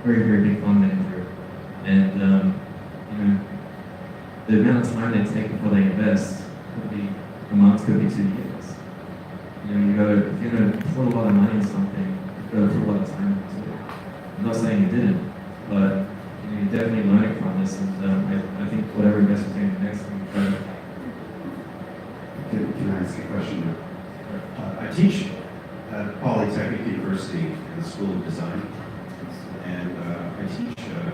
very, very big fund manager, and you know, the amount of time they take before they invest could be a month, could be 2 years. You know, if you're going to put a lot of money in something, you've got to put a lot of time into it. I'm not saying you didn't, but you're definitely learning from this, and I think whatever investor's doing next time, Can I ask a question now? I teach at Polytechnic University in the School of Design, and I teach a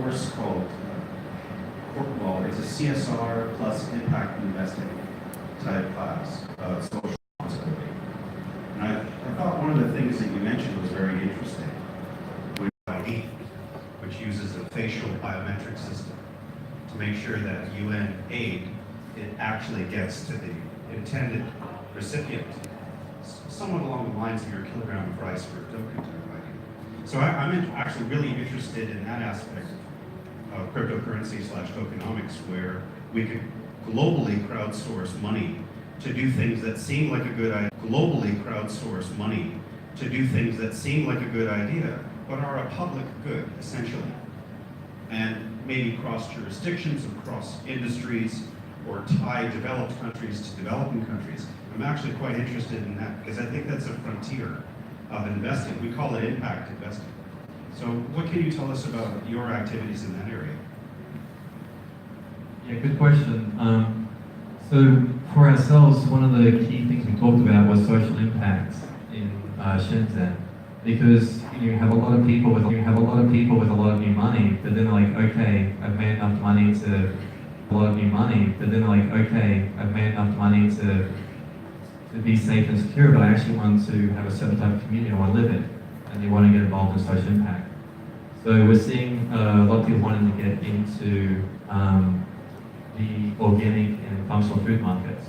course called, it's a CSR plus impact investing type class, social responsibility. And I thought one of the things that you mentioned was very interesting, which uses a facial biometric system to make sure that UN aid, it actually gets to the intended recipient, somewhat along the lines of your kilogram price for token type ID. So I'm actually really interested in that aspect of cryptocurrency/tokenomics, where we could globally crowdsource money to do things that seem like a good idea. Globally crowdsource money to do things that seem like a good idea, but are a public good, essentially. And maybe cross jurisdictions and cross industries, or tie developed countries to developing countries. I'm actually quite interested in that, because I think that's a frontier of investing. We call it impact investing. So what can you tell us about your activities in that area? Yeah, good question. So for ourselves, one of the key things we talked about was social impact in Shenzhen, because you have a lot of people with a lot of new money, but then they're like, okay, I've made enough money to be safe and secure, but I actually want to have a certain type of community I want to live in, and they want to get involved in social impact. So we're seeing a lot of people wanting to get into the organic and functional food markets,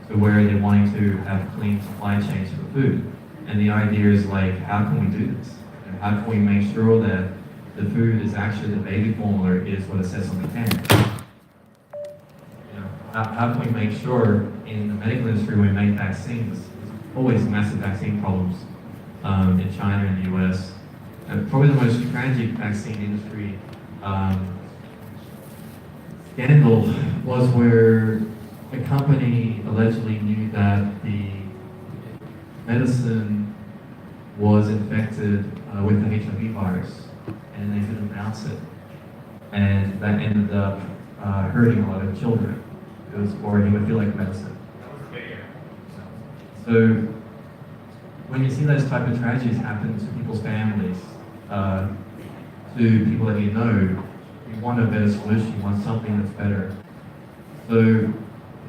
so where they're wanting to have clean supply chains for food. And the idea is like, how can we do this? And how can we make sure that the food is actually, the baby formula is what it says on the can? How can we make sure in the medical industry when we make vaccines, there's always massive vaccine problems in China and the US. Probably the most tragic vaccine industry scandal was where a company allegedly knew that the medicine was infected with the HIV virus, and they didn't announce it. And that ended up hurting a lot of children. It was for hemophilic medicine. So when you see those type of tragedies happen to people's families, to people that you know, you want a better solution, you want something that's better. So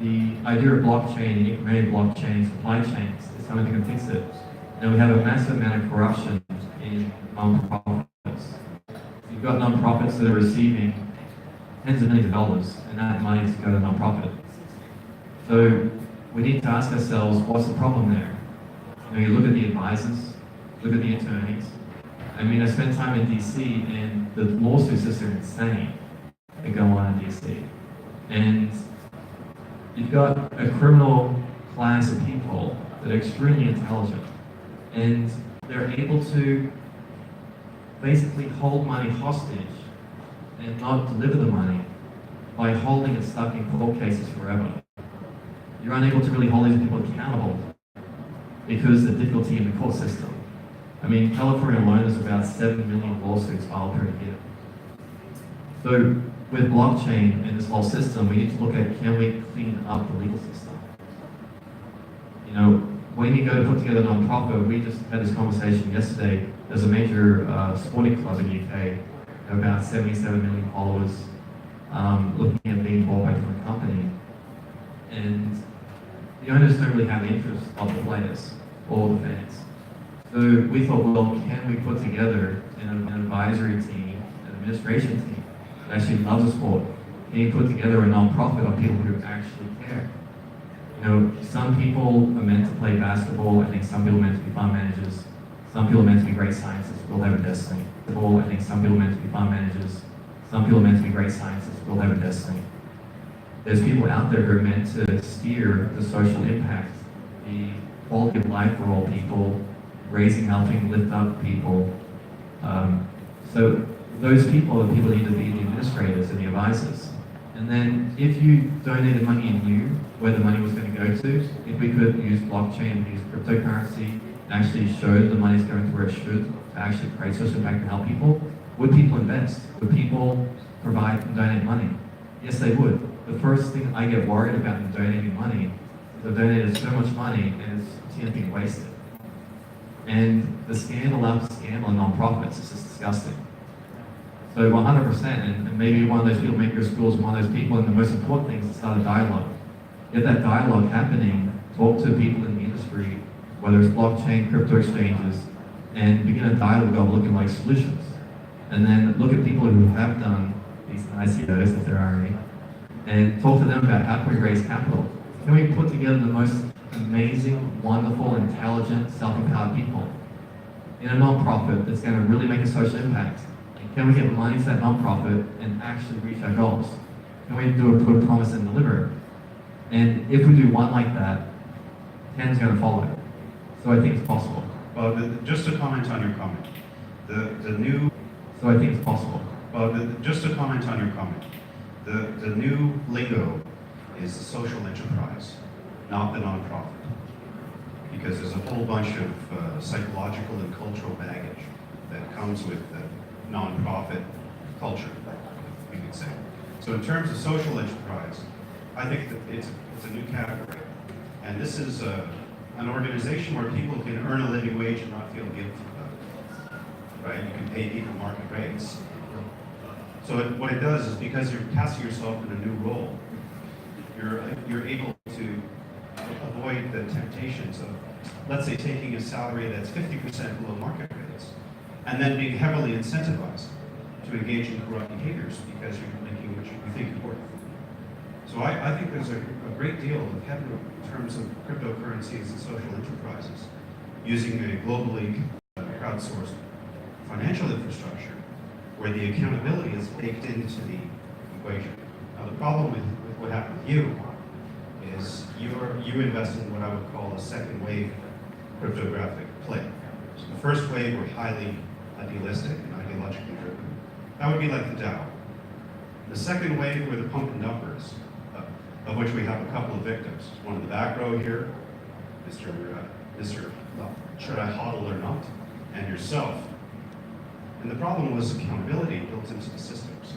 the idea of blockchain, the implemented blockchain supply chains is something that can fix it. And we have a massive amount of corruption in non-profits. You've got non-profits that are receiving tens of millions of dollars, and that money is to go to non-profit. So we need to ask ourselves, what's the problem there? You look at the advisors, look at the attorneys. I mean, I spent time in DC, and the lawsuits are insane that go on in DC. And you've got a criminal class of people that are extremely intelligent, and they're able to basically hold money hostage and not deliver the money by holding it stuck in court cases forever. You're unable to really hold these people accountable because of the difficulty in the court system. I mean, California alone is about 7 million lawsuits filed per year. So with blockchain and this whole system, we need to look at, can we clean up the legal system? When you go to put together a non-profit, we just had this conversation yesterday. There's a major sporting club in the UK, about 77 million followers, looking at being bought by a different company. And the owners don't really have the interest of the players or the fans. So we thought, well, can we put together an advisory team, an administration team that actually loves the sport? Can you put together a non-profit of people who actually care? Some people are meant to play basketball. I think some people are meant to be fund managers. Some people are meant to be great scientists, will have a destiny. I think some people are meant to be fund managers. Some people are meant to be great scientists, will have a destiny. There's people out there who are meant to steer the social impact, the quality of life for all people, helping lift up people, So those people are people that need to be the administrators and the advisors. And then if you donated money and knew where the money was going to go to, if we could use blockchain, use cryptocurrency, actually show the money's going to where it should, to actually create social impact and help people, would people invest? Would people provide and donate money? Yes, they would. The first thing I get worried about in donating money is I've donated so much money and it's continually being wasted. And the scandal after scandal in non-profits is just disgusting. So 100%, and maybe one of those people, maybe your school is one of those people, and the most important thing is to start a dialogue. Get that dialogue happening, talk to people in the industry, whether it's blockchain, crypto exchanges, and begin a dialogue of looking like solutions. And then look at people who have done these ICOs, if there are any, and talk to them about how can we raise capital. Can we put together the most amazing, wonderful, intelligent, self-empowered people in a non-profit that's going to really make a social impact? And can we get money to that non-profit and actually reach our goals? Can we do a good promise and deliver it? And if we do one like that, 10's going to follow. So I think it's possible. Well, just to comment on your comment, the new. So I think it's possible. Well, just to comment on your comment, the new lingo is the social enterprise, not the nonprofit, because there's a whole bunch of psychological and cultural baggage that comes with the nonprofit culture, we could say. So in terms of social enterprise, I think that it's a new category, and this is an organization where people can earn a living wage and not feel guilty about it, right? You can pay people market rates. So what it does is, because you're casting yourself in a new role, you're able to avoid the temptations of, let's say, taking a salary that's 50% below market rates, and then being heavily incentivized to engage in corrupt behaviors because you're making what you think important. So I think there's a great deal of headroom in terms of cryptocurrencies and social enterprises using a globally crowdsourced financial infrastructure where the accountability is baked into the equation. Now the problem with what happened with you is you invested in what I would call a second wave cryptographic play. So the first wave were highly idealistic and ideologically driven. That would be like the Dow. The second wave were the pump and dumpers, of which we have a couple of victims. One in the back row here, Mr. Should I hodl or not, and yourself. And the problem was accountability built into the system. So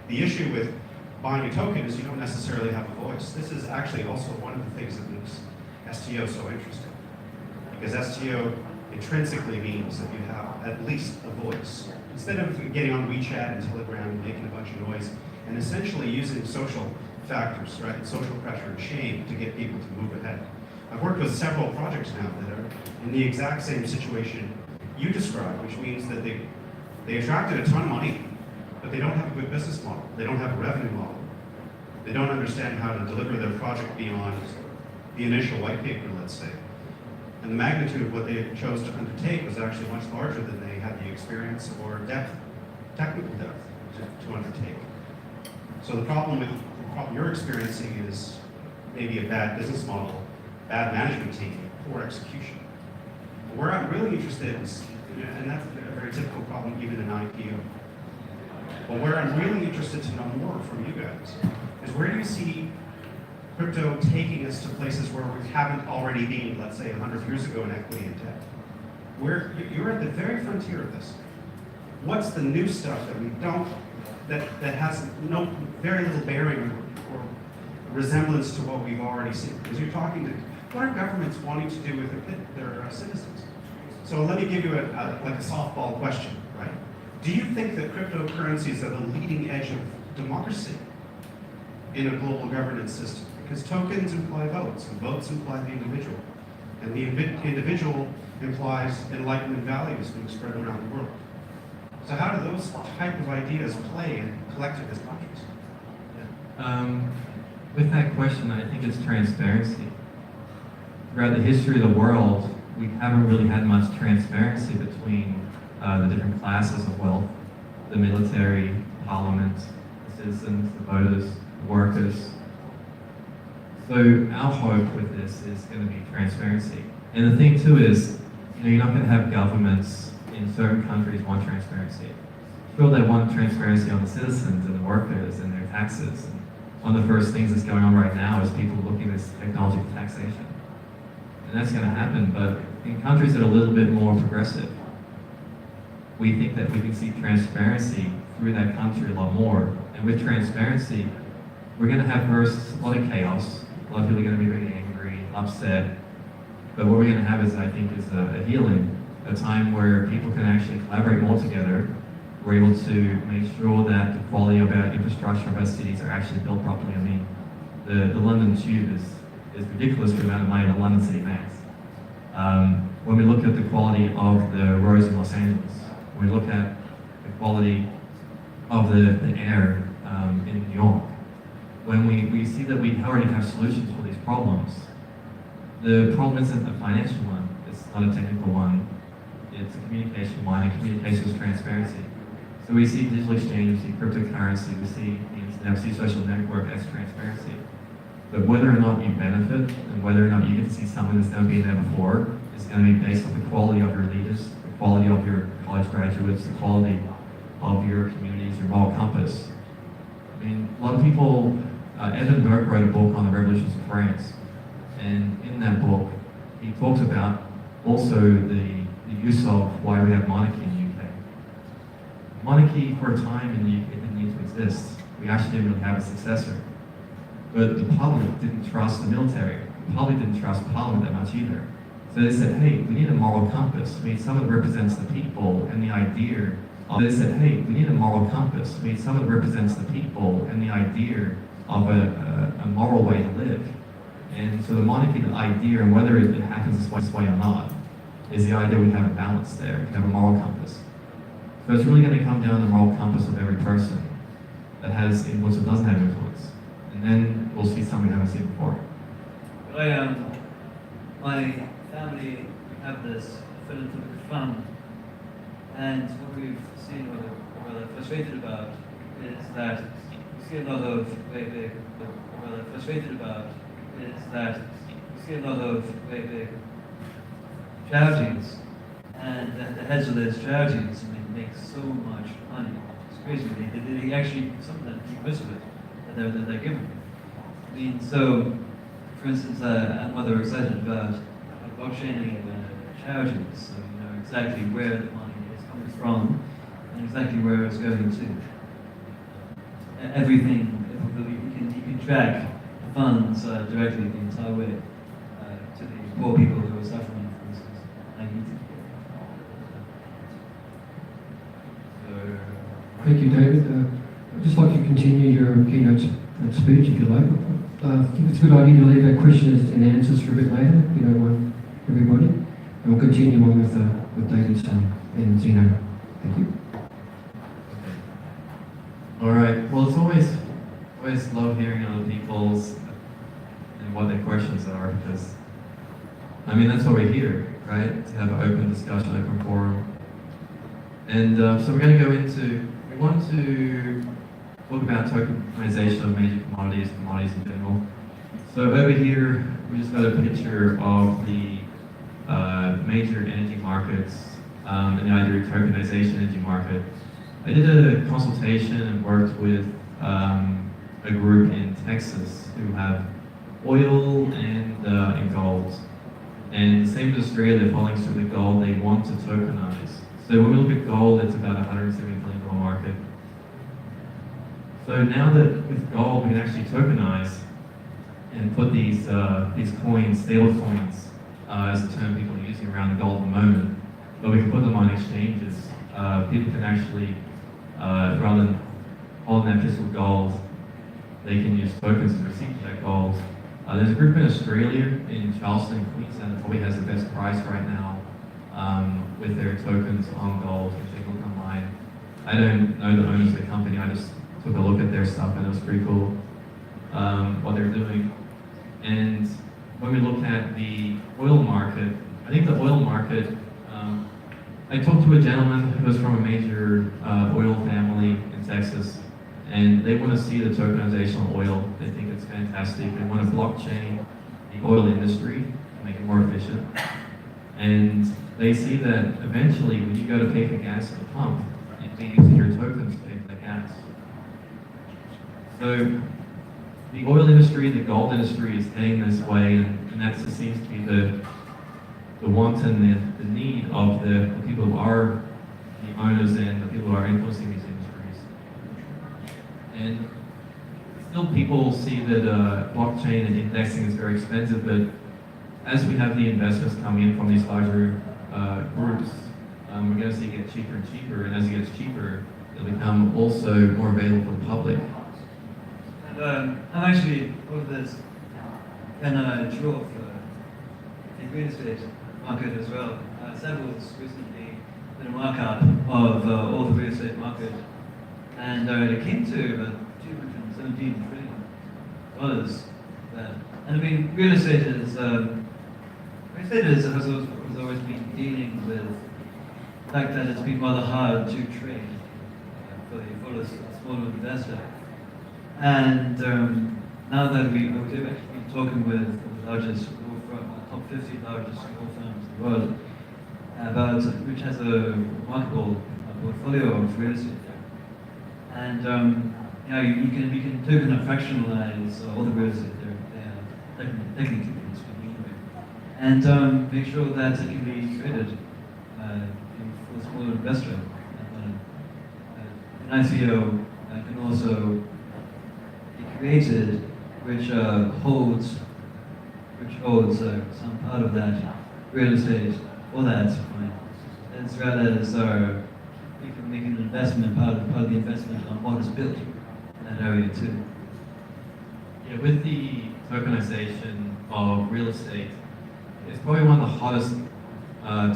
the issue with buying a token is you don't necessarily have a voice. This is actually also one of the things that makes STO so interesting. Because STO intrinsically means that you have at least a voice. Instead of getting on WeChat and Telegram and making a bunch of noise, and essentially using social factors, right, social pressure and shame to get people to move ahead. I've worked with several projects now that are in the exact same situation you described, which means that they attracted a ton of money, but they don't have a good business model. They don't have a revenue model. They don't understand how to deliver their project beyond the initial white paper, let's say. And the magnitude of what they chose to undertake was actually much larger than they had the experience or depth, technical depth, to undertake. So the problem you're experiencing is maybe a bad business model, bad management team, poor execution. But where I'm really interested is, and that's a very typical problem even in IPO, but where I'm really interested to know more from you guys is, where do you see crypto taking us to places where we haven't already been, let's say 100 years ago, in equity and debt? You're at the very frontier of this. What's the new stuff that we don't, that has very little bearing or resemblance to what we've already seen? Because you're talking to, what are governments wanting to do with their citizens? So let me give you like a softball question, right? Do you think that cryptocurrencies are the leading edge of democracy in a global governance system? Because tokens imply votes, and votes imply the individual. And the individual implies enlightenment values being spread around the world. So how do those type of ideas play in collectivist countries? With that question, I think it's transparency. Throughout the history of the world, we haven't really had much transparency between the different classes of wealth, the military, parliament, the citizens, the voters, the workers. So our hope with this is going to be transparency. And the thing too is, you're not going to have governments in certain countries want transparency. Sure, they want transparency on the citizens and the workers and their taxes. And one of the first things that's going on right now is people looking at this technology for taxation. And that's going to happen, but in countries that are a little bit more progressive, we think that we can see transparency through that country a lot more. And with transparency, we're going to have first a lot of chaos. A lot of people are going to be really angry, upset. But what we're going to have is, I think, is a healing, a time where people can actually collaborate more together. We're able to make sure that the quality of our infrastructure of our cities are actually built properly. I mean, the London Tube is ridiculous for the amount of money the London City makes. When we look at the quality of the roads in Los Angeles, when we look at the quality of the air in New York, when we see that we already have solutions for these problems, the problem isn't a financial one, it's not a technical one, it's a communication one, and communication is transparency. So we see digital exchange, we see cryptocurrency, we see the internet, we see social network as transparency. But whether or not you benefit and whether or not you get to see something that's never been there before is going to be based on the quality of your leaders, the quality of your college graduates, the quality of your communities, your moral compass. I mean, a lot of people, Edmund Burke wrote a book on the revolutions of France. And in that book, he talks about also the use of why we have monarchy in the UK. Monarchy, for a time in the UK, didn't need to exist. We actually didn't really have a successor. But the public didn't trust the military. The public didn't trust Parliament that much either. So they said, hey, we need a moral compass. We need someone that represents the people and the idea. They said, hey, we need a moral compass. We need someone that represents the people and the idea of a moral way to live. And so the monarchy, the idea, and whether it happens this way or not, is the idea we have a balance there, we have a moral compass. So it's really going to come down to the moral compass of every person that has influence or doesn't have influence. And then we'll see something we haven't seen before. My family have this philanthropic fund, and what we've seen, what we're frustrated about, is that we see a lot of very big, what we're frustrated about is that we see a lot of very big charities, and the heads of those charities make so much money. It's crazy. They actually, some of them keep most of it that they're given. I mean, so, for instance, I'm rather excited about blockchaining charities, so you know exactly where the money is coming from and exactly where it's going to. Everything, you can track the funds directly the entire way to the poor people who are suffering, for instance. Thank you, David. I'd just like to continue your keynote speech, if you like. I think it's a good idea to leave our questions and answers for a bit later, if you don't mind, everybody. And we'll continue on with David's and Zeno. Thank you. All right. Well, it's always love hearing other people's and what their questions are, because I mean that's what we're here, right? To have an open discussion, open forum. And so we're going to go into. We want to talk about tokenization of major commodities in general. So over here, we just got a picture of the major energy markets and the idea of tokenization energy market. I did a consultation and worked with a group in Texas who have oil and gold. And the same as Australia, they're following suit with gold, they want to tokenize. So when we look at gold, it's about a $170 billion market. So now that with gold, we can actually tokenize and put these coins, stable coins, as the term people are using around the gold at the moment, but we can put them on exchanges. People can actually, rather than holding that physical gold, they can use tokens as a receipt for that gold. There's a group in Australia, in Charleston, Queensland, that probably has the best price right now with their tokens on gold. If they look online, I don't know the owners of the company. I just took a look at their stuff, and it was pretty cool what they're doing. And when we look at the oil market, I think the oil market. I talked to a gentleman who was from a major oil family in Texas. And they want to see the tokenization of oil. They think it's fantastic. They want to blockchain the oil industry to make it more efficient. And they see that eventually, when you go to pay for gas at the pump, you'll be using your token So the oil industry, the gold industry is heading this way, and that just seems to be the want and the need of the people who are the owners and the people who are influencing these industries. And still people see that blockchain and indexing is very expensive, but as we have the investments coming in from these larger groups, we're going to see it get cheaper and cheaper, and as it gets cheaper, it'll become also more available for the public. And I'm actually, all of this can draw for the real estate market as well. Savills recently did a markup of all the real estate market, and it came to about $217 trillion there. And I mean, real estate has always been dealing with the fact that it's been rather hard to trade for the smaller investor. And now that we've actually been talking with the largest top 50 largest law firms in the world, about which has a remarkable portfolio of real estate there. And you can token and fractionalize all the real estate there, technically speaking anyway, and make sure that it can be traded for a smaller investor. An ICO can also be created which holds some part of that real estate or that coin, as well as you can make an investment, part of the investment on what is built in that area too. Yeah, with the tokenization of real estate, it's probably one of the hottest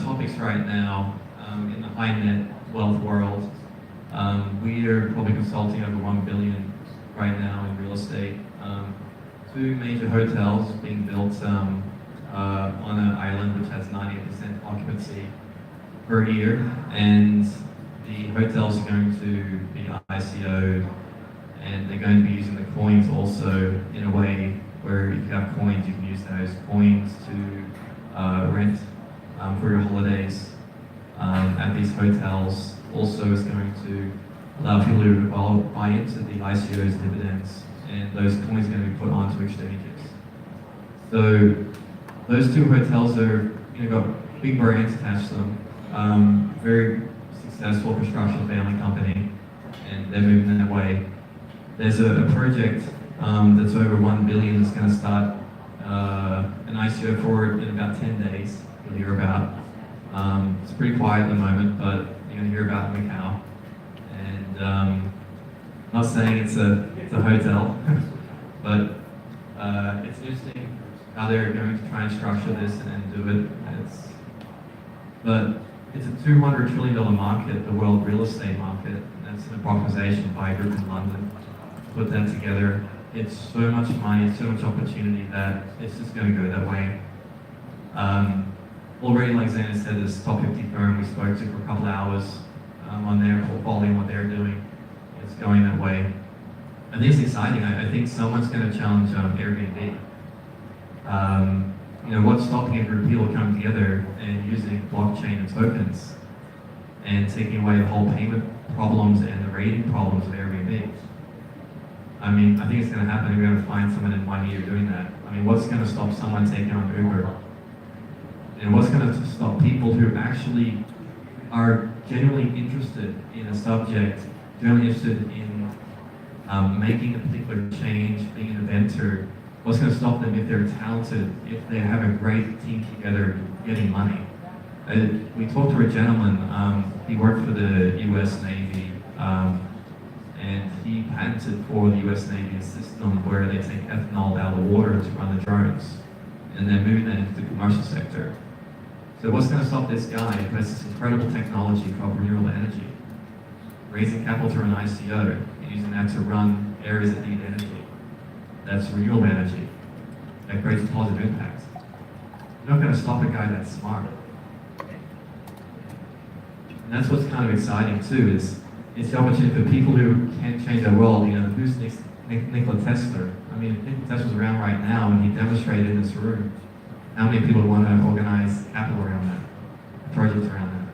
topics right now in the high net wealth world. We are probably consulting over 1 billion right now in real estate. 2 major hotels being built on an island which has 98% occupancy per year, and the hotels are going to be ICO'd, and they're going to be using the coins also in a way where if you have coins, you can use those coins to rent for your holidays at these hotels. Also is going to allow people to buy into the ICO's dividends, and those coins are going to be put onto exchanges. So those 2 hotels are, got big brands attached to them, very successful construction family company, and they're moving that way. There's a project that's over 1 billion that's going to start an ICO for it in about 10 days. You'll hear about. It's pretty quiet at the moment, but you're going to hear about Macau. And I'm not saying it's a hotel, but it's interesting how they're going to try and structure this and do it. But it's a $200 trillion market, the world real estate market. That's an approximation by a group in London. Put that together, it's so much money, so much opportunity that it's just going to go that way. Already, like Xander said, this top 50 firm we spoke to for a couple hours on their portfolio and what they're doing, it's going that way. I think it's exciting. I think someone's going to challenge Airbnb. What's stopping a group of people coming together and using blockchain and tokens and taking away the whole payment problems and the rating problems of Airbnb? I mean, I think it's going to happen. We're going to find someone in 1 year doing that. I mean, what's going to stop someone taking on Uber? And what's going to stop people who actually are genuinely interested in a subject, genuinely interested in making a particular change, being an inventor? What's going to stop them if they're talented, if they have a great team together, getting money? We talked to a gentleman, he worked for the US Navy, and he patented for the US Navy a system where they take ethanol out of the water to run the drones, and they're moving that into the commercial sector. So what's going to stop this guy who has this incredible technology called renewable energy, raising capital through an ICO, and using that to run areas that need energy? That's renewable energy. That creates a positive impact. You're not going to stop a guy that's smart. And that's what's kind of exciting too, is it's the opportunity for people who can change their world. Who's Nikola Tesla? I mean, if Nikola Tesla's around right now and he demonstrated in this room, how many people would want to organize capital around that, projects around that?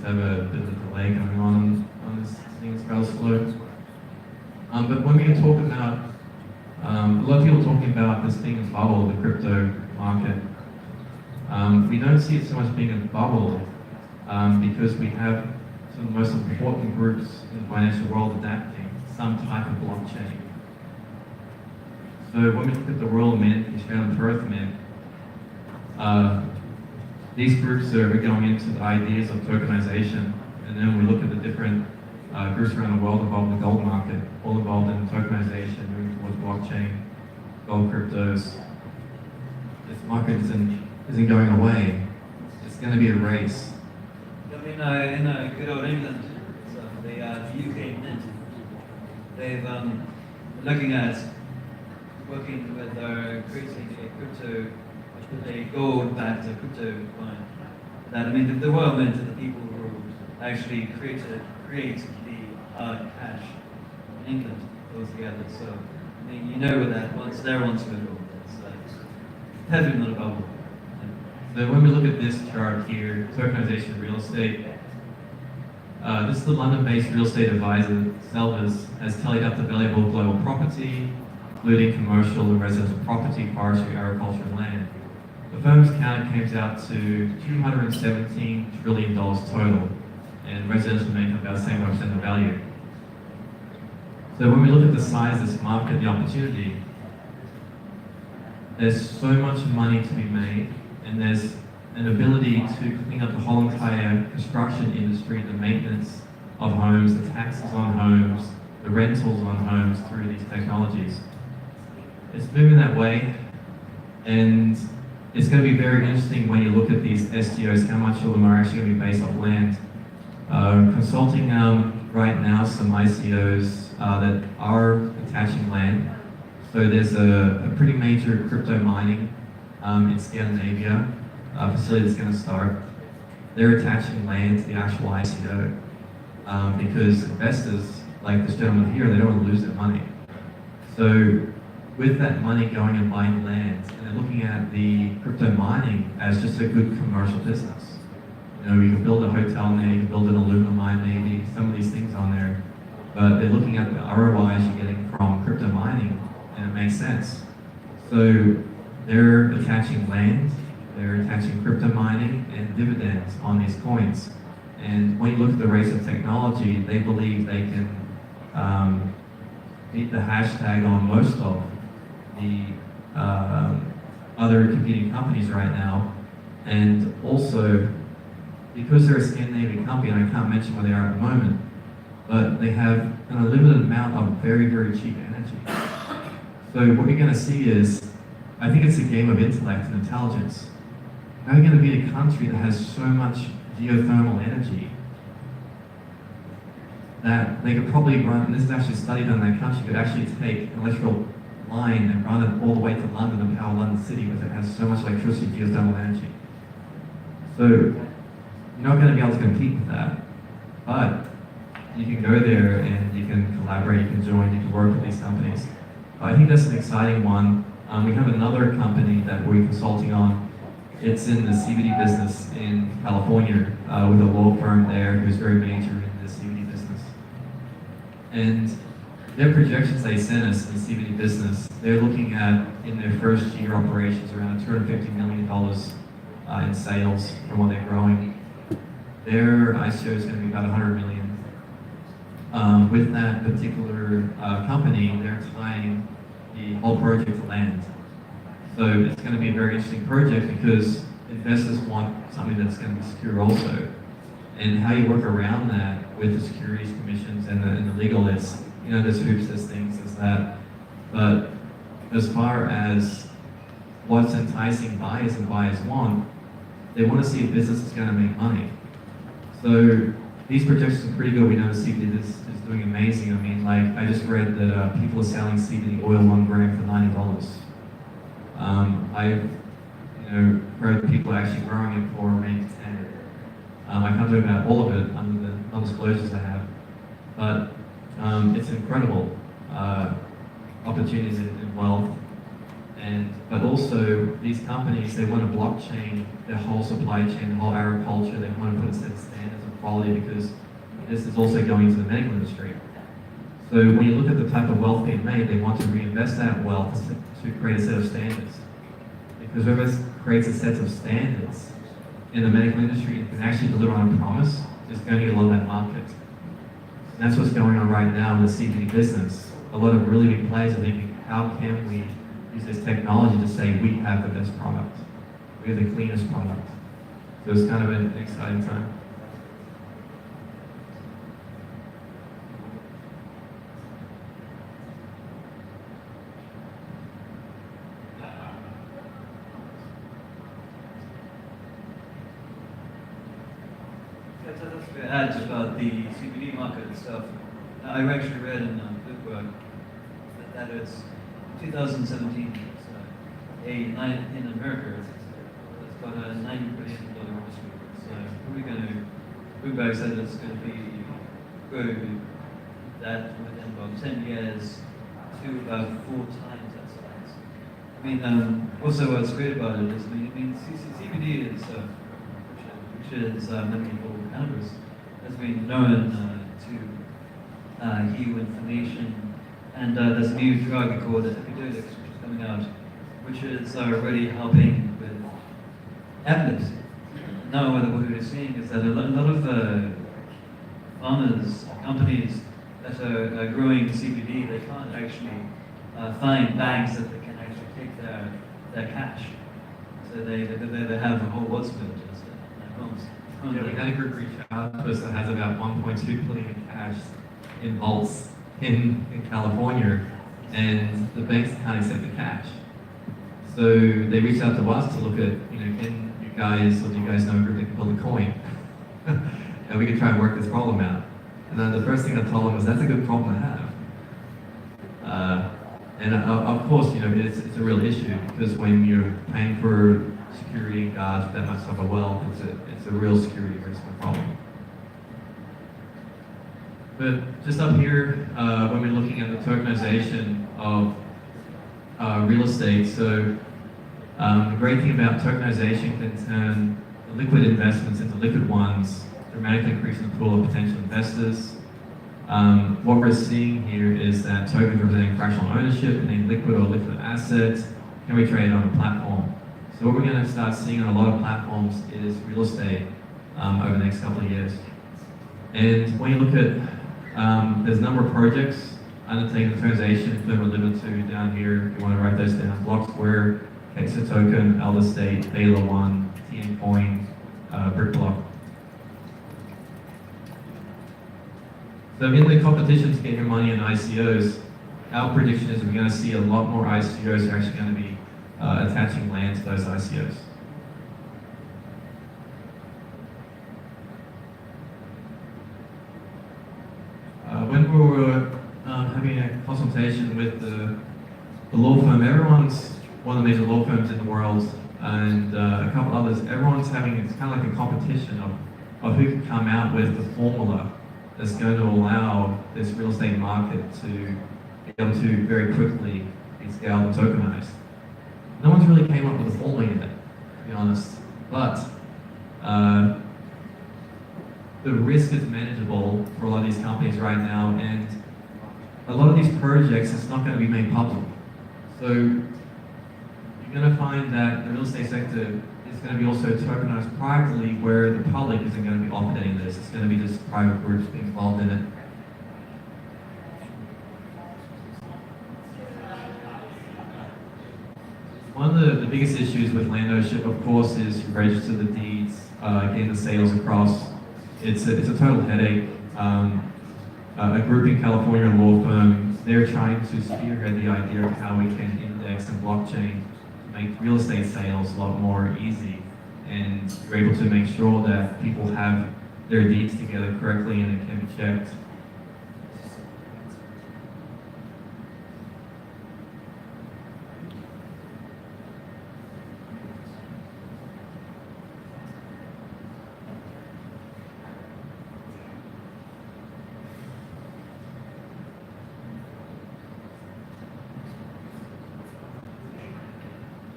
have a bit of a delay going on this thing. It's rather slow. But when we talk about, a lot of people talking about this being a bubble, the crypto market, we don't see it so much being a bubble because we have some of the most important groups in the financial world adapting some type of blockchain. So when we look at the World Mint, the Australian Perth Mint, these groups are going into the ideas of tokenization, and then we look at the different groups around the world involved in the gold market, all involved in tokenization, moving towards blockchain, gold cryptos. This market isn't going away. It's going to be a race. I mean, in good old England, so the UK Mint, they've looking at working with creating a crypto, a gold-backed crypto coin. That, I mean, the Royal Mint are the people who actually create the hard cash in England altogether. So, I mean, you know that once they're onto it all, it's definitely not a bubble. So when we look at this chart here, tokenization of real estate, this is the London-based real estate advisor, Selvers, has tallied up the valuable global property, including commercial and residential property, forestry, agriculture, and land. The firm's count comes out to $217 trillion total, and residential make up about 75% of the value. So when we look at the size of this market, the opportunity, there's so much money to be made, and there's an ability to clean up the whole entire construction industry, the maintenance of homes, the taxes on homes, the rentals on homes through these technologies. It's moving that way, and it's going to be very interesting when you look at these STOs, how much of them are actually going to be based off land. Consulting right now some ICOs that are attaching land. So there's a pretty major crypto mining in Scandinavia, facility that's going to start. They're attaching land to the actual ICO because investors, like this gentleman here, they don't want to lose their money. So with that money going and buying land, and they're looking at the crypto mining as just a good commercial business. You know, you can build a hotel in there, you can build an aluminum mine maybe, some of these things on there, but they're looking at the ROIs you're getting from crypto mining, and it makes sense. So they're attaching land, they're attaching crypto mining and dividends on these coins. And when you look at the race of technology, they believe they can beat the hashtag on most of the other competing companies right now. And also, because they're a Scandinavian company, and I can't mention where they are at the moment, but they have an unlimited amount of very, very cheap energy. So what you're going to see is, I think it's a game of intellect and intelligence. How are you going to be a country that has so much geothermal energy that they could probably run, and this is actually studied on that country, could actually take an electrical line and run it all the way to London and power London City with it has so much electricity, geothermal energy. So you're not going to be able to compete with that, but you can go there and you can collaborate, you can join, you can work with these companies. I think that's an exciting one. We have another company that we're consulting on. It's in the CBD business in California with a law firm there who's very major in the CBD business. And their projections they sent us in the CBD business, they're looking at, in their first year operations, around $250 million in sales from what they're growing. Their ICO is going to be about $100 million. With that particular company, they're tying the whole project to land. So it's going to be a very interesting project because investors want something that's going to be secure also. And how you work around that with the securities commissions and the legal is, you know, there's hoops, there's things, there's that. But as far as what's enticing buyers and buyers want, they want to see a business that's going to make money. So these projections are pretty good. We know the CBD is doing amazing. I mean, like, I just read that people are selling CBD oil 1 gram for $90. I've, heard people actually growing it for maybe 10. I can't talk about all of it under the non-disclosures I have, but it's incredible opportunities in wealth, But also these companies, they want to blockchain their whole supply chain, the whole agriculture. They want to put a set of standards of quality because this is also going into the medical industry. So when you look at the type of wealth being made, they want to reinvest that wealth to create a set of standards. Because whoever creates a set of standards in the medical industry and can actually deliver on a promise is going to get a lot of that market. And that's what's going on right now in the CBD business. A lot of really big players are thinking, how can we use this technology to say we have the best product? We have the cleanest product. So it's kind of an exciting time. That's to add about the CBD market itself. I actually read in Bloomberg that it's 2017. In America, it's got a $90 billion industry. So we're going to, Bloomberg said it's going to be grow that within about 10 years to about 4 times that size. I mean, also what's great about it is, CBD is, which is medical cannabis, has been known to heal inflammation, and there's a new drug called epidiolex, which is coming out, which is really helping with epilepsy. Now, what we're seeing is that a lot of farmers, companies that are growing CBD, they can't actually find banks that they can actually take their cash. So they have a whole lots of it at homes. Yeah, we had a group reach out to us that has about 1.2 billion in cash in vaults in California, and the banks can't accept the cash. So they reached out to us to look at, can you guys, or do you guys know a group that can build a coin? And we could try and work this problem out. And then the first thing I told them was, that's a good problem to have. And of course, it's a real issue, because when you're paying for security guards with that much type of wealth, it's a real security risk and problem. But just up here, when we're looking at the tokenization of real estate, so the great thing about tokenization can turn liquid investments into liquid ones, dramatically increasing the pool of potential investors. What we're seeing here is that tokens representing fractional ownership in a liquid or liquid asset can be traded on a platform. So what we're going to start seeing on a lot of platforms is real estate over the next couple of years. And when you look at, there's a number of projects undertaking the tokenization, Thermal Limit 2 down here, if you want to write those down, Block Square, Kexa Token, Elder State, Baylor One, TN Coin, Brickblock. So in the competition to get your money in ICOs, our prediction is we're going to see a lot more ICOs are actually going to be attaching land to those ICOs. When we were having a consultation with the law firm, everyone's one of the major law firms in the world, and a couple others, everyone's having, it's kind of like a competition of who can come out with the formula that's going to allow this real estate market to be able to very quickly be scaled and tokenized. No one's really came up with a formula yet, to be honest, but the risk is manageable for a lot of these companies right now, and a lot of these projects, it's not going to be made public. So you're going to find that the real estate sector is going to be also tokenized privately, where the public isn't going to be offered any of this. It's going to be just private groups being involved in it. One of the biggest issues with land ownership, of course, is you register the deeds, getting the sales across. It's a total headache. A group in California, a law firm, they're trying to spearhead the idea of how we can index and blockchain to make real estate sales a lot more easy. And you're able to make sure that people have their deeds together correctly and it can be checked.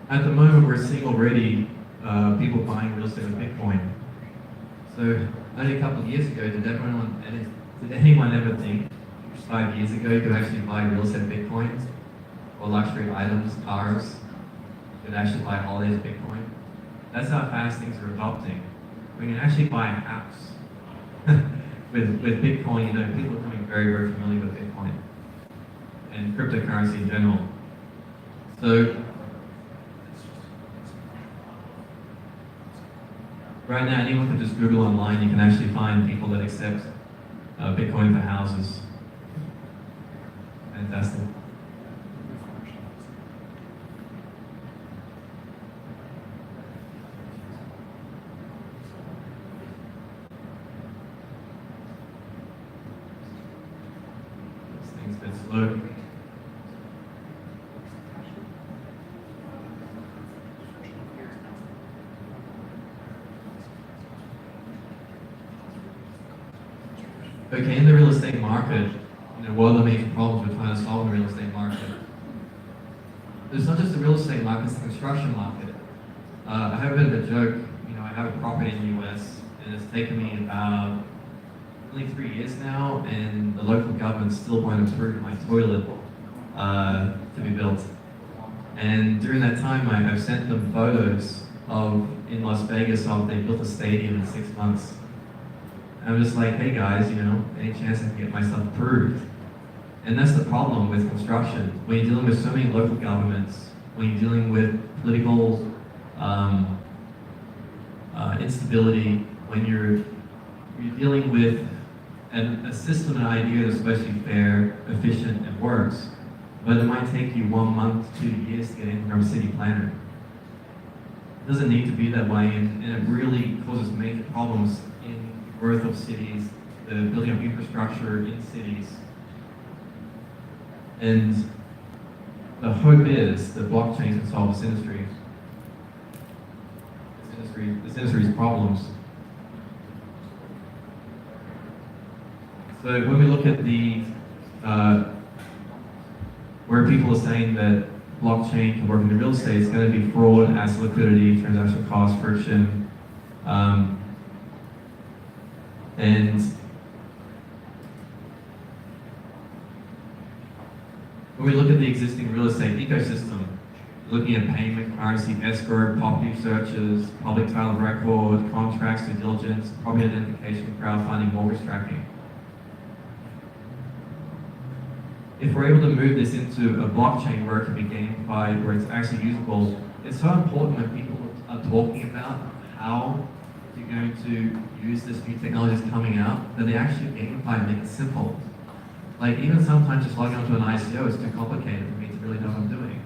at the moment we're seeing already people buying real estate with Bitcoin. So only a couple of years ago, did anyone ever think 5 years ago you could actually buy real estate Bitcoin or luxury items, cars, you could actually buy holidays Bitcoin? That's how fast things are adopting. We can actually buy a house with Bitcoin. You know, people are becoming very, very familiar with Bitcoin and cryptocurrency in general. So right now, anyone can just Google online. You can actually find people that accept Bitcoin for houses. Fantastic. This thing's a bit slow. Okay, in the real estate market, you know, what are the major problems we're trying to solve in the real estate market? It's not just the real estate market, it's the construction market. I have a bit of a joke. You know, I have a property in the US, and it's taken me about only 3 years now, and the local government still won't approve my toilet to be built. And during that time, I've sent them photos of, in Las Vegas, of they built a stadium in 6 months. I'm just like, hey guys, you know, any chance I can get my stuff approved? And that's the problem with construction. When you're dealing with so many local governments, when you're dealing with political instability, when you're dealing with a system, an idea that's supposed to be fair, efficient, and works, but it might take you 1 month, 2 years to get in from a city planner. It doesn't need to be that way, and it really causes major problems in growth of cities, the building of infrastructure in cities. And the hope is that blockchain can solve this industry's problems. So when we look at the where people are saying that blockchain can work in the real estate, it's going to be fraud, asset liquidity, transaction cost, friction, and when we look at the existing real estate ecosystem, looking at payment, currency, escrow, property searches, public title of record, contracts, due diligence, property identification, crowdfunding, mortgage tracking. If we're able to move this into a blockchain where it can be gamified, where it's actually usable, it's so important when people are talking about how you're going to use this new technology that's coming out, that they actually gamify and make it simple. Like even sometimes just logging onto an ICO is too complicated for me to really know what I'm doing.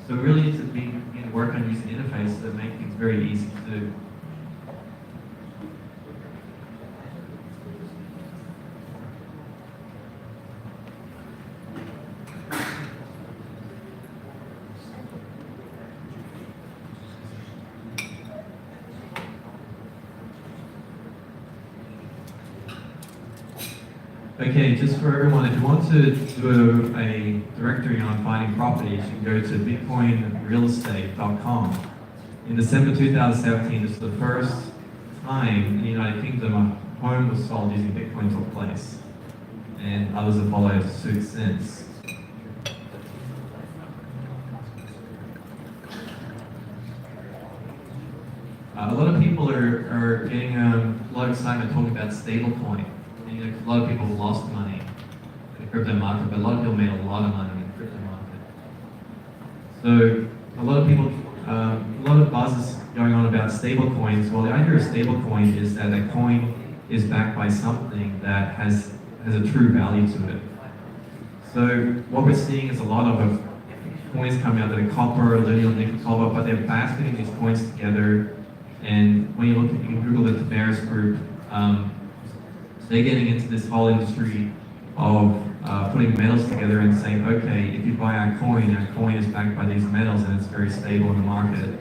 So we really need to begin to work on using interfaces that make things very easy to do. Okay, just for everyone, if you want to do a directory on finding properties, you can go to bitcoinrealestate.com. In December 2017, this is the first time in the United Kingdom a home was sold using Bitcoin took place, and others have followed suit since. A lot of people are getting a lot of excitement talking about stablecoin. A lot of people lost money in the crypto market, but a lot of people made a lot of money in the crypto market. So a lot of people, a lot of buzz is going on about stable coins. Well, the idea of stable coin is that a coin is backed by something that has a true value to it. So what we're seeing is a lot of coins coming out that are copper, alluvial, nickel, cobalt, but they're basketing these coins together. And when you look at, you can Google the Tavares group, they're getting into this whole industry of putting metals together and saying, okay, if you buy our coin is backed by these metals and it's very stable in the market.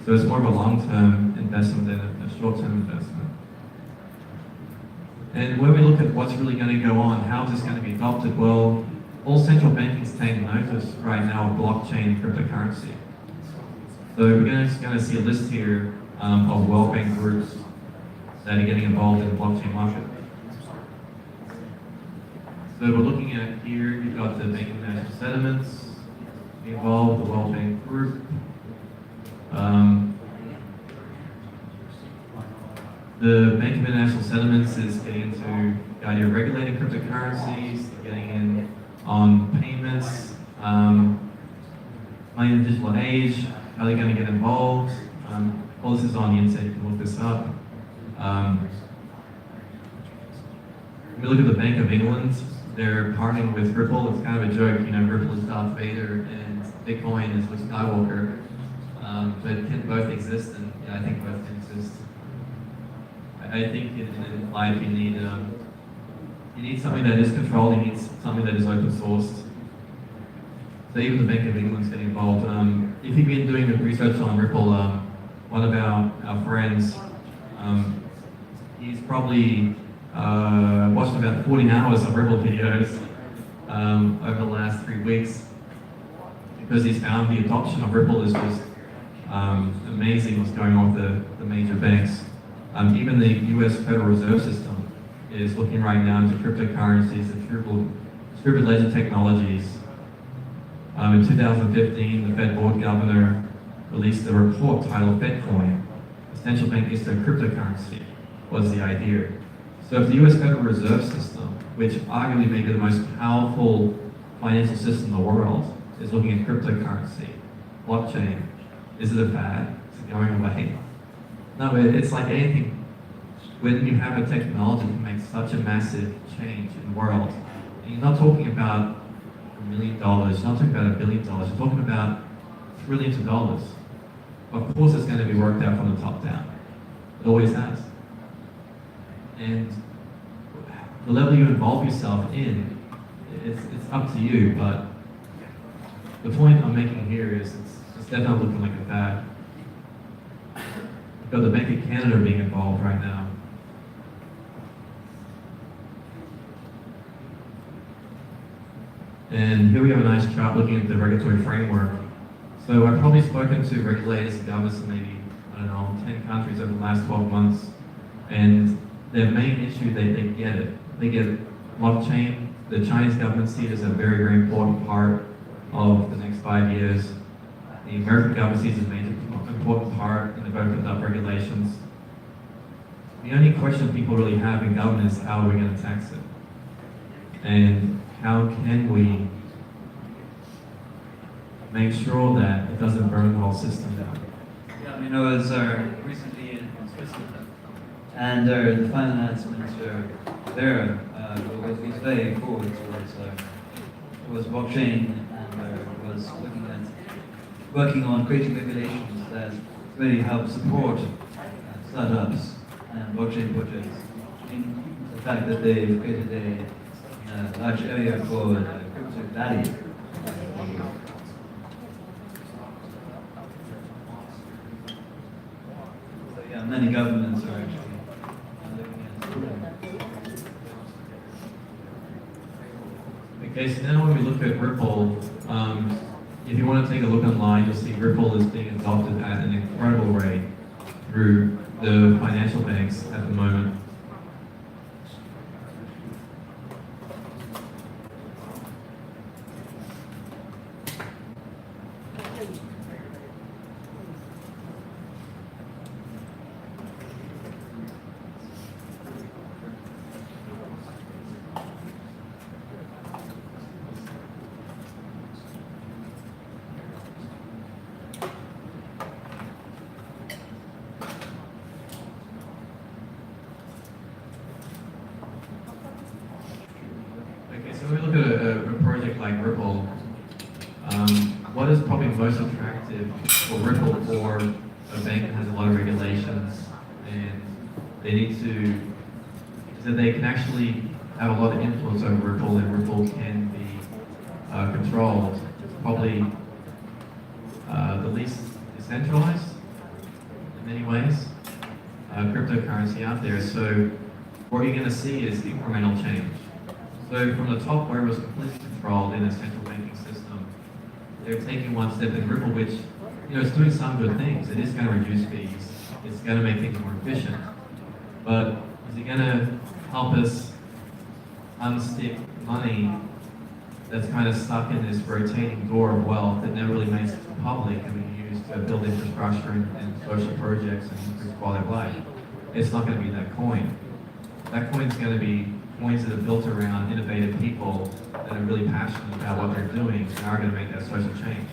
So it's more of a long-term investment than a short-term investment. And when we look at what's really going to go on, how is this going to be adopted? Well, all central bankings take notice right now of blockchain and cryptocurrency. So we're just going to see a list here of World Bank groups that are getting involved in the blockchain market. So we're looking at here, you've got the Bank of International Settlements involved, the World Bank Group. The Bank of International Settlements is getting into the idea of regulating cryptocurrencies, getting in on payments, money in the digital age, how they're going to get involved. All this is on the internet, you can look this up. When we look at the Bank of England, they're partnering with Ripple. It's kind of a joke, you know, Ripple is Darth Vader and Bitcoin is Luke Skywalker. But can both exist? And yeah, I think both can exist. I think in life you need something that is controlled, you need something that is open sourced. So even the Bank of England's getting involved. If you've been doing the research on Ripple, one of our friends, he's probably watched about 14 hours of Ripple videos over the last 3 weeks because he's found the adoption of Ripple is just amazing what's going on with the major banks. Even the US Federal Reserve System is looking right now into cryptocurrencies and distributed ledger technologies. In 2015, the Fed board governor released a report titled Bitcoin, Essential Bank is a Cryptocurrency, was the idea. So if the US Federal Reserve System, which arguably may be the most powerful financial system in the world, is looking at cryptocurrency, blockchain, is it a fad? Is it going away? No, it's like anything. When you have a technology that makes such a massive change in the world, and you're not talking about $1 million, you're not talking about $1 billion, you're talking about trillions of dollars. Of course it's going to be worked out from the top down. It always has. And the level you involve yourself in, it's up to you, but the point I'm making here is it's definitely looking like a fad. You've got the Bank of Canada being involved right now. And here we have a nice chart looking at the regulatory framework. So I've probably spoken to regulators and governments in maybe, 10 countries over the last 12 months. And their main issue, they get it. They get blockchain. The Chinese government sees it as a very, very important part of the next 5 years. The American government sees it as a major important part, and they've opened up regulations. The only question people really have in government is how are we going to tax it? And how can we make sure that it doesn't burn the whole system down? Yeah, I was recently in Switzerland, and the finance minister there was very forward towards blockchain and was working on creating regulations that really help support startups and blockchain projects. The fact that they've created a large area for crypto valley. So yeah, many governments are actually looking at it. Okay, so now when we look at Ripple, if you want to take a look online, you'll see Ripple is being adopted at an incredible rate through the financial banks at the moment. Okay, so when we look at a project like Ripple, what is probably most attractive for Ripple for a bank that has a lot of regulations and they need to, is that they can actually have a lot of influence over Ripple and Ripple can be controlled. It's probably the least decentralized in many ways cryptocurrency out there. So what you're going to see is incremental change. So from the top where it was completely controlled in a central banking system, they're taking one step in Ripple, which it's doing some good things. It is going to reduce fees. It's going to make things more efficient. But is it going to help us unstick money that's kind of stuck in this rotating door of wealth that never really makes it to the public and we can use to build infrastructure and social projects and improve quality of life? It's not going to be that coin. That coin's going to be coins that are built around innovative people that are really passionate about what they're doing and are going to make that social change.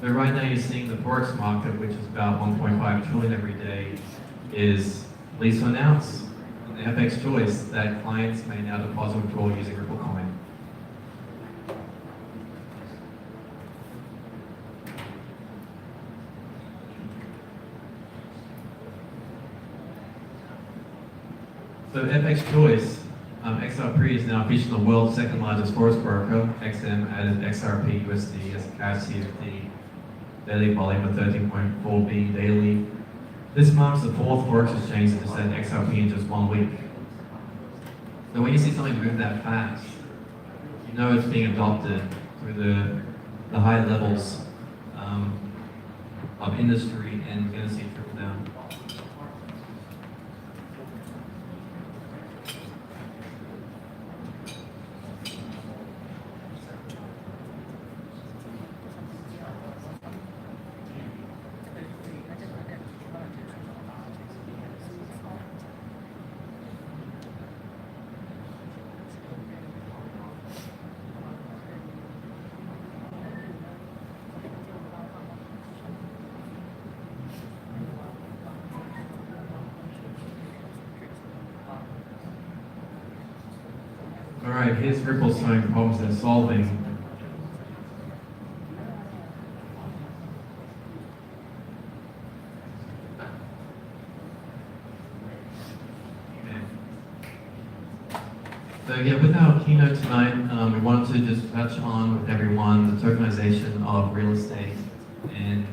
So right now you're seeing the Forex market, which is about 1.5 trillion every day, is lease to announce on the FX choice that clients may now deposit and withdraw using Ripple coin. So FX choice, XRP is now officially the world's second largest Forex broker. XM added XRP USD as a cash CFD. Daily volume of 13.4 billion daily. This marks the fourth Forex exchange that has had XRP in just 1 week. So when you see something move that fast, you know it's being adopted through the high levels of industry, and you're going to see it trickle down. All right, here's Ripple showing problems they're solving. So yeah, with our keynote tonight, we wanted to just touch on with everyone the tokenization of real estate and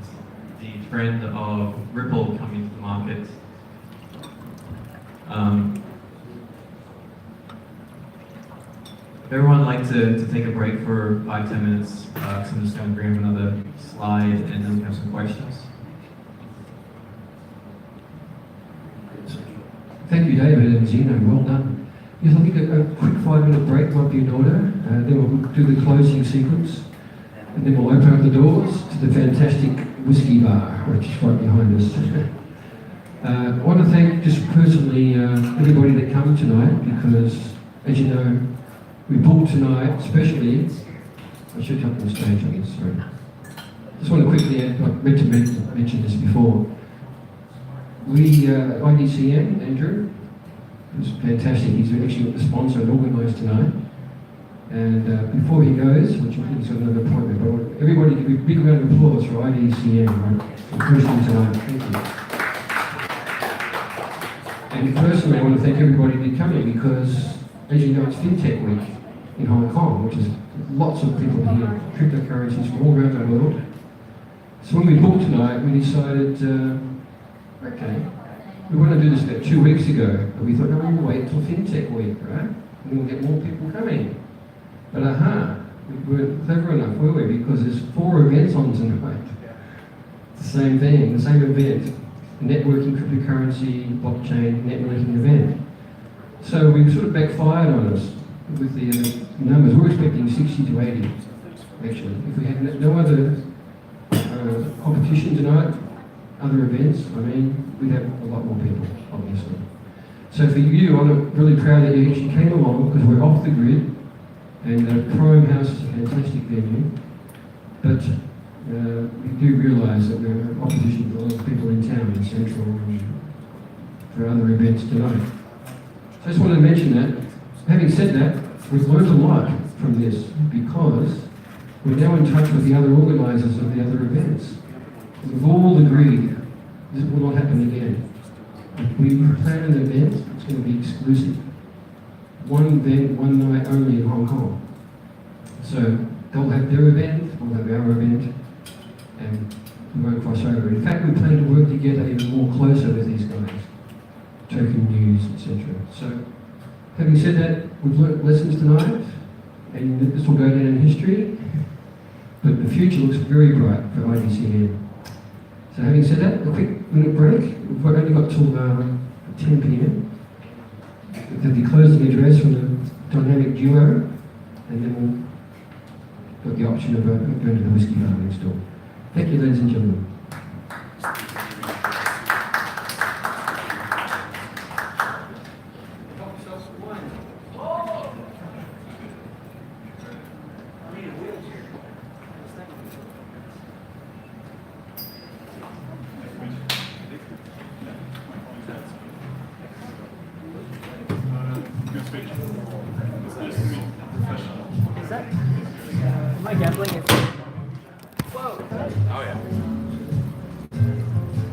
the trend of Ripple coming to the market. If everyone would like to take a break for 5-10 minutes, so I'm just going to bring up another slide and then we have some questions. Thank you, David and Zeno. Well done. Yes, I think a quick 5-minute break might be in order. Then we'll do the closing sequence. And then we'll open up the doors to the fantastic whiskey bar, which is right behind us. I want to thank just personally everybody that came tonight because, as you know, we pulled tonight, especially, I should come on the stage, I guess, sorry. Just want to quickly add, I meant to mention this before. We, IDCM, Andrew, was fantastic. He's actually the sponsor and organised tonight. And before he goes, which I think he's got another appointment, but I want everybody to give a big round of applause for IDCM, right? For hosting tonight. Thank you. And personally, I want to thank everybody for coming because, as you know, it's FinTech Week in Hong Kong, which is lots of people here, cryptocurrencies from all around the world. So when we booked tonight, we decided, okay, we want to do this about 2 weeks ago, but we thought, no, we'll wait until FinTech Week, right? And then we'll get more people coming. But we weren't clever enough, were we? Because there's 4 events on tonight. The same thing, the same event. Networking, cryptocurrency, blockchain, networking event. So we sort of backfired on us with the numbers. We're expecting 60 to 80, actually. If we had no other competition tonight, other events, I mean, we'd have a lot more people, obviously. So for you, I'm really proud that you actually came along because we're off the grid and Prime House is a fantastic venue. But we do realise that we're in opposition to a lot of people in town in Central and for other events tonight. So I just wanted to mention that. Having said that, we've learned a lot from this because we're now in touch with the other organisers of the other events. We've all agreed this will not happen again. If we plan an event, it's going to be exclusive. One event, one night only in Hong Kong. So they'll have their event, we'll have our event, and we won't cross over. In fact, we plan to work together even more closer with these guys. Token News, etc. So, having said that, we've learnt lessons tonight. and this will go down in history, but the future looks very bright for IDCM. So having said that, a quick minute break. We've only got till 10 p.m. There'll be closing address from the dynamic duo, and then we've got the option of going to the whiskey bar next door. Thank you, ladies and gentlemen. Is that? Am I gambling if